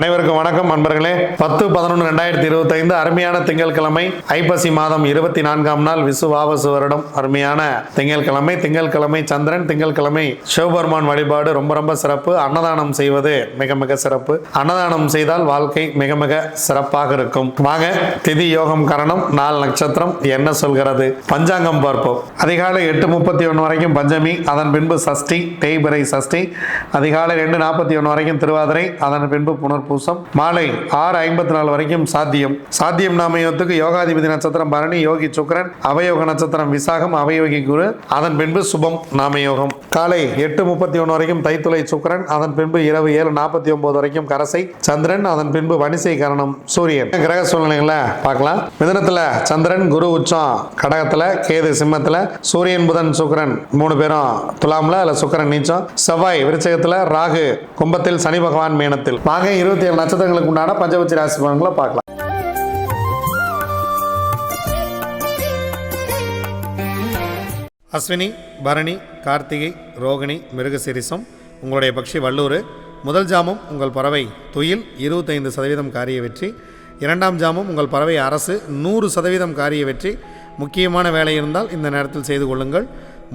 அனைவருக்கும் வணக்கம் நண்பர்களே. 10-11-2025 அருமையான திங்கட்கிழமை, ஐப்பசி மாதம் 24ஆம் நாள், விசுவாவசு வருடம். அருமையான திங்கட்கிழமை. திங்கட்கிழமை சந்திரன், திங்கட்கிழமை சிவபெருமான் வழிபாடு ரொம்ப ரொம்ப சிறப்பு. அன்னதானம் செய்வது மிக மிக சிறப்பு. அன்னதானம் செய்தால் வாழ்க்கை மிக மிக சிறப்பாக இருக்கும். வாங்க, திதி யோகம் கரணம், நாள் நட்சத்திரம் என்ன சொல்கிறது பஞ்சாங்கம் பார்ப்போம். அதிகாலை 8:31 வரைக்கும் பஞ்சமி, அதன் பின்பு சஷ்டி, தேய்பிறை சஷ்டி. அதிகாலை 2:41 வரைக்கும் திருவாதிரை, அதன் பின்பு புனர்பூசம். மாலை 6:54 வரைக்கும் சாத்தியம். சாத்தியம் நாமயோகத்துக்கு யோகாதிபதி நட்சத்திரம் பரணி, யோகி சுக்கிரன், அவயோக நட்சத்திரம் விசாகம், அவயோகி குரு, அதன் பின்பு சுபம் நாமயோகம். காலை 8:31 வரைக்கும் தைத்துளை சுக்கிரன், அதன் பின்பு இரவு 7:49 வரைக்கும் கரசை சந்திரன், அதன் பின்பு வனிசை கரணம் சூரியன். கிரக சூழ்நிலைகளை பார்க்கலாம். மிதுனத்துல சந்திரன், குரு உச்சம் கடகத்துல, கேது சிம்மத்துல, சூரியன் புதன் சுக்கிரன் 3 பேரும் துலாம்ல, அல்ல சுக்கிரன் நீச்சம், செவ்வாய் விருச்சிகத்துல, ராகு கும்பத்தில், சனி பகவான் மீனத்தில். வாங்க 27 நட்சத்திரங்களுக்கு உண்டான பஞ்சபட்சி ராசி பலன்களை பார்க்கலாம். அஸ்வினி, பரணி, கார்த்திகை, ரோகிணி, மிருகசீரிசம் உங்களுடைய பக்ஷி வல்லூர். முதல் ஜாமம் உங்கள் பறவை துயில், 25% காரிய வெற்றி. இரண்டாம் ஜாமம் உங்கள் பறவை அரசு, 100% காரிய வெற்றி. முக்கியமான வேலை இருந்தால் இந்த நேரத்தில் செய்து கொள்ளுங்கள்.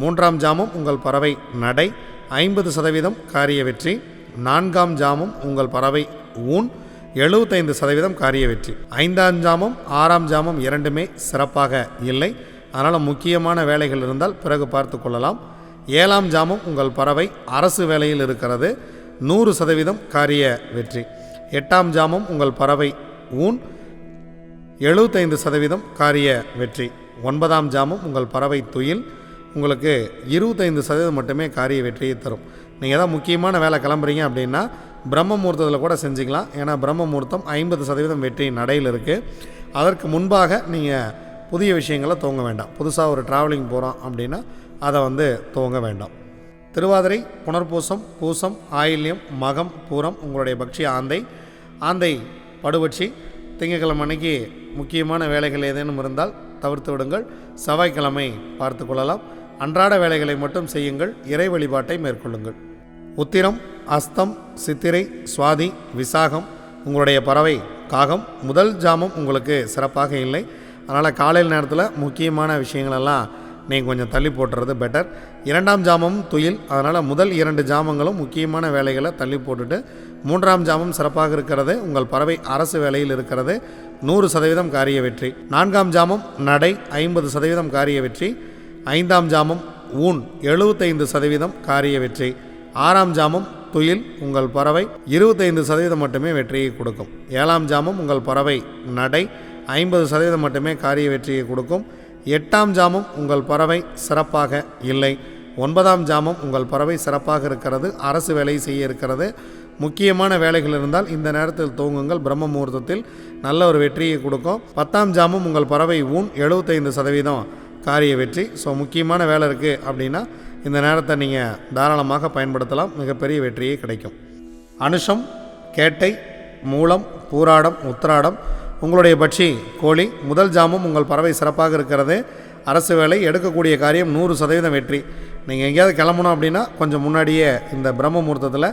மூன்றாம் ஜாமம் உங்கள் பறவை நடை, 50% காரிய வெற்றி. நான்காம் ஜாமம் உங்கள் பறவை ஊன், 75% காரிய வெற்றி. ஐந்தாம் ஜாமம், ஆறாம் ஜாமம் இரண்டுமே சிறப்பாக இல்லை. அதனால் முக்கியமான வேலைகள் இருந்தால் பிறகு பார்த்து கொள்ளலாம். ஏழாம் ஜாமம் உங்கள் பறவை அரசு வேலையில் இருக்கிறது, 100% காரிய வெற்றி. எட்டாம் ஜாமம் உங்கள் பறவை ஊன், 75% காரிய வெற்றி. ஒன்பதாம் ஜாமம் உங்கள் பறவை துயில், உங்களுக்கு 25% மட்டுமே காரிய வெற்றியை தரும். நீங்கள் ஏதாவது முக்கியமான வேலை கிளம்புறீங்க அப்படின்னா பிரம்ம முகூர்த்தத்தில் கூட செஞ்சுக்கலாம். ஏன்னா பிரம்ம முகூர்த்தம் 50% வெற்றி நடையில் இருக்குது. அதற்கு முன்பாக நீங்கள் புதிய விஷயங்களை துவங்க வேண்டாம். புதுசாக ஒரு ட்ராவலிங் போகிறோம் அப்படின்னா அதை துவங்க வேண்டாம். திருவாதிரை, புனர்பூசம், பூசம், ஆயில்யம், மகம், பூரம் உங்களுடைய பக்ஷி ஆந்தை. ஆந்தை படுபட்சி. திங்கட்கிழமை அன்னைக்கு முக்கியமான வேலைகள் ஏதேனும் இருந்தால் தவிர்த்து விடுங்கள். செவ்வாய்க்கிழமை பார்த்து கொள்ளலாம். அன்றாட வேலைகளை மட்டும் செய்யுங்கள். இறை வழிபாட்டை மேற்கொள்ளுங்கள். உத்திரம், அஸ்தம், சித்திரை, சுவாதி, விசாகம் உங்களுடைய பறவை காகம். முதல் ஜாமம் உங்களுக்கு சிறப்பாக இல்லை. அதனால் காலையில் நேரத்தில் முக்கியமான விஷயங்களெல்லாம் நீங்கள் கொஞ்சம் தள்ளி போட்டுறது பெட்டர். இரண்டாம் ஜாமம் துயில், அதனால் முதல் 2 ஜாமங்களும் முக்கியமான வேலைகளை தள்ளி போட்டுட்டு மூன்றாம் ஜாமம் சிறப்பாக இருக்கிறது. உங்கள் பறவை அரசு வேலையில் இருக்கிறது, 100% காரிய வெற்றி. நான்காம் ஜாமம் நடை, 50% காரிய வெற்றி. ஐந்தாம் ஜாமம் ஊன், 75% காரிய வெற்றி. ஆறாம் ஜாமம் துயில், உங்கள் பறவை 25% மட்டுமே வெற்றியை கொடுக்கும். ஏழாம் ஜாமம் உங்கள் பறவை நடை, 50% மட்டுமே காரிய வெற்றியை கொடுக்கும். எட்டாம் ஜாமம் உங்கள் பறவை சிறப்பாக இல்லை. ஒன்பதாம் ஜாமம் உங்கள் பறவை சிறப்பாக இருக்கிறது, அரசு வேலை செய்ய இருக்கிறது. முக்கியமான வேலைகள் இருந்தால் இந்த நேரத்தில் தூங்குங்கள். பிரம்ம முகூர்த்தத்தில் நல்ல ஒரு வெற்றியை கொடுக்கும். 10ஆம் ஜாமம் உங்கள் பறவை ஊன், 75% காரிய வெற்றி. ஸோ முக்கியமான வேலை இருக்குது அப்படின்னா இந்த நேரத்தை நீங்கள் தாராளமாக பயன்படுத்தலாம். மிகப்பெரிய வெற்றியே கிடைக்கும். அனுஷம், கேட்டை, மூலம், பூராடம், உத்திராடம் உங்களுடைய பட்சி கோழி. முதல் ஜாமம் உங்கள் பறவை சிறப்பாக இருக்கிறது, அரசு வேலை, எடுக்கக்கூடிய காரியம் 100% வெற்றி. நீங்கள் எங்கேயாவது கிளம்பணும் அப்படின்னா கொஞ்சம் முன்னாடியே இந்த பிரம்ம முகூர்த்தத்தில்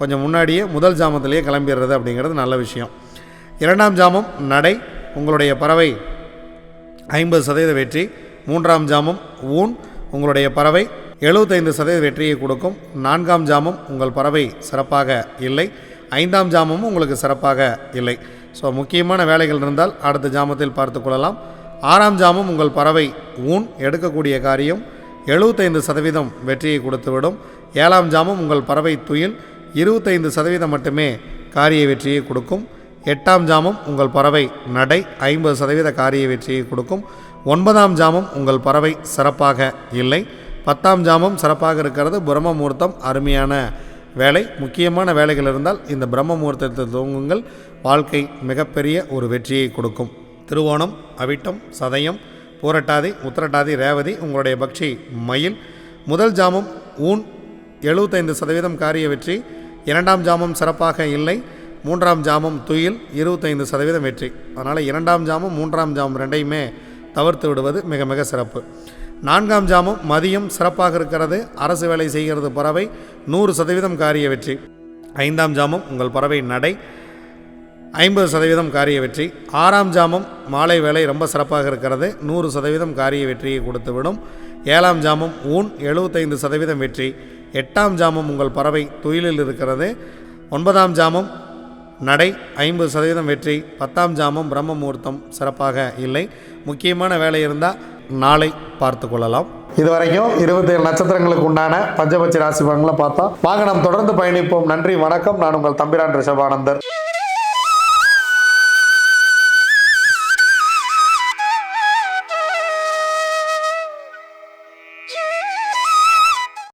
கொஞ்சம் முன்னாடியே முதல் ஜாமத்திலேயே கிளம்பிடுறது அப்படிங்கிறது நல்ல விஷயம். இரண்டாம் ஜாமம் நடை, உங்களுடைய பறவை 50% வெற்றி. மூன்றாம் ஜாமம் ஊன், உங்களுடைய பறவை 75% வெற்றியை கொடுக்கும். நான்காம் ஜாமம் உங்கள் பறவை சிறப்பாக இல்லை. ஐந்தாம் ஜாமமும் உங்களுக்கு சிறப்பாக இல்லை. ஸோ முக்கியமான வேலைகள் இருந்தால் அடுத்த ஜாமத்தில் பார்த்து கொள்ளலாம். ஆறாம் ஜாமம் உங்கள் பறவை ஊன், எடுக்கக்கூடிய காரியம் 75% வெற்றியை கொடுத்துவிடும். ஏழாம் ஜாமம் உங்கள் பறவை துயில், 25% மட்டுமே காரிய வெற்றியை கொடுக்கும். எட்டாம் ஜாமம் உங்கள் பறவை நடை, 50% காரிய வெற்றியை கொடுக்கும். ஒன்பதாம் ஜாமம் உங்கள் பறவை சிறப்பாக இல்லை. 10ஆம் ஜாமம் சிறப்பாக இருக்கிறது. பிரம்ம முகூர்த்தம் அருமையான வேலை. முக்கியமான வேலைகள் இருந்தால் இந்த பிரம்ம முகூர்த்தத்தை துவங்குங்கள். வாழ்க்கை மிகப்பெரிய ஒரு வெற்றியை கொடுக்கும். திருவோணம், அவிட்டம், சதயம், பூரட்டாதி, உத்திரட்டாதி, ரேவதி உங்களுடைய பக்ஷி மயில். முதல் ஜாமம் ஊன், 75% காரிய வெற்றி. இரண்டாம் ஜாமம் சிறப்பாக இல்லை. மூன்றாம் ஜாமம் துயில், 25% வெற்றி. அதனால் இரண்டாம் ஜாமம் மூன்றாம் ஜாமம் ரெண்டையுமே தவிர்த்து விடுவது மிக மிக சிறப்பு. நான்காம் ஜாமம் மதியம் சிறப்பாக இருக்கிறது, அரசு வேலை செய்கிறது பறவை, 100% காரிய வெற்றி. 5ஆம் ஜாமம் உங்கள் பறவை நடை 50% காரிய வெற்றி. 6ஆம் ஜாமம் மாலை வேலை ரொம்ப சிறப்பாக இருக்கிறது, 100% காரிய வெற்றியை கொடுத்துவிடும். 7ஆம் ஜாமம் ஊன் 75% வெற்றி. 8ஆம் ஜாமம் உங்கள் பறவை துயிலில் இருக்கிறது. 9ஆம் ஜாமம் நடை 50% வெற்றி. 10ஆம் ஜாமம் பிரம்ம முகூர்த்தம் சிறப்பாக இல்லை. முக்கியமான வேலை இருந்தால் நாளை பார்த்து கொள்ளலாம். இதுவரைக்கும் 27 நட்சத்திரங்களுக்கு உண்டான பஞ்சபட்சி ராசி பலன்களை பார்த்தோம். வாங்க நாம் தொடர்ந்து பயணிப்போம். நன்றி, வணக்கம். நான் உங்கள் தம்பிரான் ரிஷபானந்தர்.